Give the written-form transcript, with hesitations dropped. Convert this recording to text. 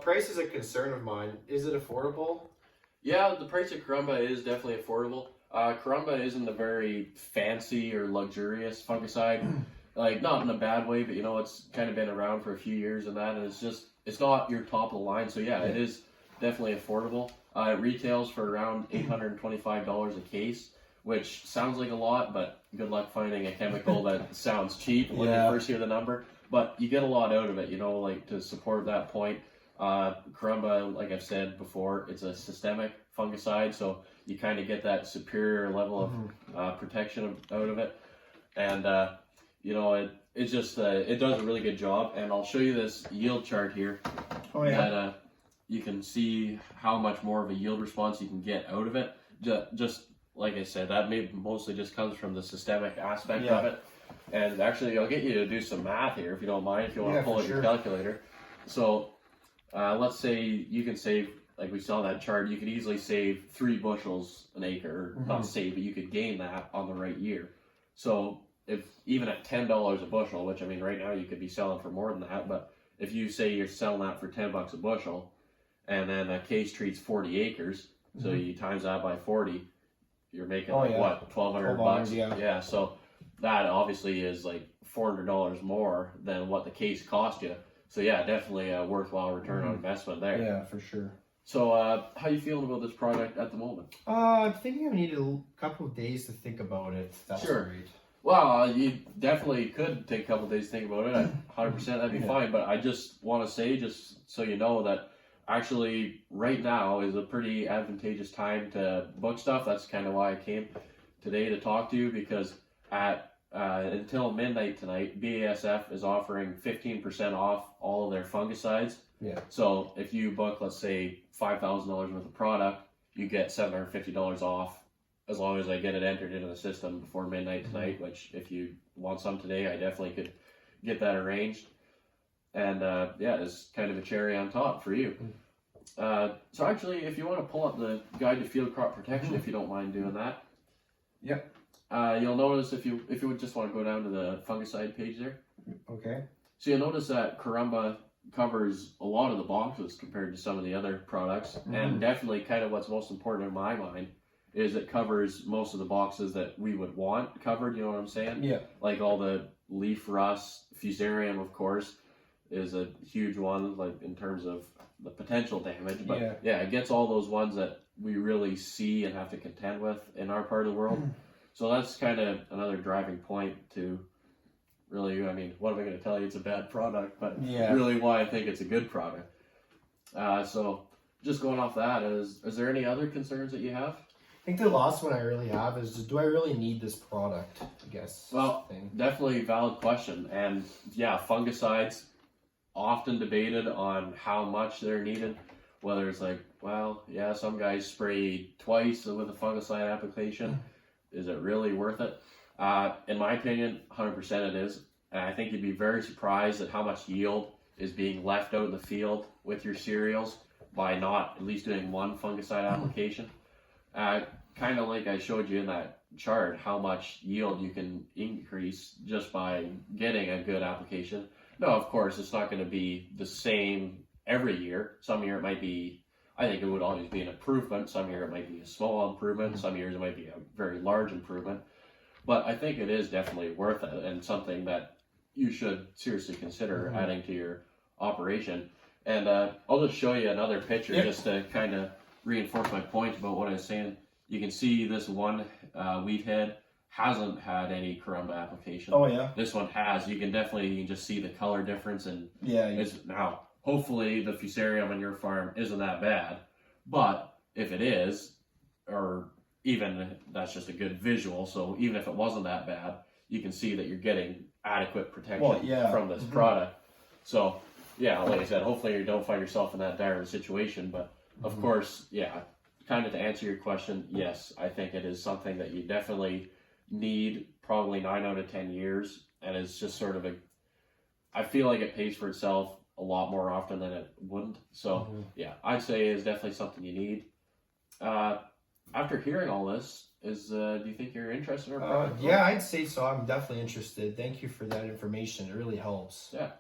Price is a concern of mine. Is it affordable? Yeah, the price of Caramba is definitely affordable. Caramba isn't a very fancy or luxurious fungicide, like not in a bad way, but it's kind of been around for a few years and that, and it's not your top of the line. So yeah, it is definitely affordable. It retails for around $825 a case, which sounds like a lot, but good luck finding a chemical that sounds cheap when you first hear the number. But you get a lot out of it, like to support that point. Caramba, like I've said before, it's a systemic fungicide, so you kind of get that superior level of protection out of it, and it just it does a really good job. And I'll show you this yield chart here. That you can see how much more of a yield response you can get out of it. Just like I said, that mostly just comes from the systemic aspect of it. And actually, I'll get you to do some math here if you don't mind, if you want to pull out your calculator. So let's say you can save, like we saw that chart, you could easily save 3 bushels an acre, not save, but you could gain that on the right year. So if even at $10 a bushel, which I mean right now you could be selling for more than that, but if you say you're selling that for $10 a bushel, and then a case treats 40 acres, so you times that by 40, you're making what, $1,200? Yeah, so that obviously is like $400 more than what the case cost you. So yeah, definitely a worthwhile return on investment there. Yeah, for sure. So how you feeling about this product at the moment? I'm thinking I need a couple of days to think about it. That's great. Well, you definitely could take a couple of days to think about it. 100%, that'd be fine. But I just want to say, just so you know, that actually right now is a pretty advantageous time to book stuff. That's kind of why I came today to talk to you, because at until midnight tonight, BASF is offering 15% off all of their fungicides. Yeah. So if you book, let's say, $5,000 worth of product, you get $750 off, as long as I get it entered into the system before midnight tonight, which if you want some today, I definitely could get that arranged. And yeah, it's kind of a cherry on top for you. So actually, if you want to pull up the Guide to Field Crop Protection, if you don't mind doing that. Yep. You'll notice if you would just want to go down to the fungicide page there. Okay. So you'll notice that Caramba covers a lot of the boxes compared to some of the other products, and definitely kind of what's most important in my mind is it covers most of the boxes that we would want covered, you know what I'm saying? Yeah. Like all the leaf rust, fusarium, of course, is a huge one, like in terms of the potential damage. But yeah, it gets all those ones that we really see and have to contend with in our part of the world. So that's kind of another driving point to really, I mean, what am I going to tell you? It's a bad product, but really why I think it's a good product. So just going off that, is there any other concerns that you have? I think the last one I really have is, do I really need this product, I guess? Well, definitely a valid question. And yeah, fungicides, often debated on how much they're needed. Whether it's like, well, yeah, some guys spray twice with a fungicide application. Is it really worth it? In my opinion, 100% it is. And I think you'd be very surprised at how much yield is being left out in the field with your cereals by not at least doing one fungicide application. Kind of like I showed you in that chart, how much yield you can increase just by getting a good application. No, of course, it's not going to be the same every year. Some year it might be, I think it would always be an improvement. Some year it might be a small improvement. Some years it might be a very large improvement. But I think it is definitely worth it, and something that you should seriously consider adding to your operation. And I'll just show you another picture just to kind of reinforce my point about what I was saying. You can see this one wheat head hasn't had any Caramba application. Oh yeah. This one has. You can definitely just see the color difference, and it's now hopefully the fusarium on your farm isn't that bad, but if it is, or even that's just a good visual, so even if it wasn't that bad, you can see that you're getting adequate protection from this product. So yeah, like I said, hopefully you don't find yourself in that dire situation, but of course, yeah, kind of to answer your question, yes, I think it is something that you definitely need, probably 9 out of 10 years, and it's just sort of I feel like it pays for itself a lot more often than it wouldn't. So yeah, I'd say it's definitely something you need. After hearing all this, do you think you're interested in our product? Yeah, I'd say so. I'm definitely interested. Thank you for that information. It really helps. Yeah.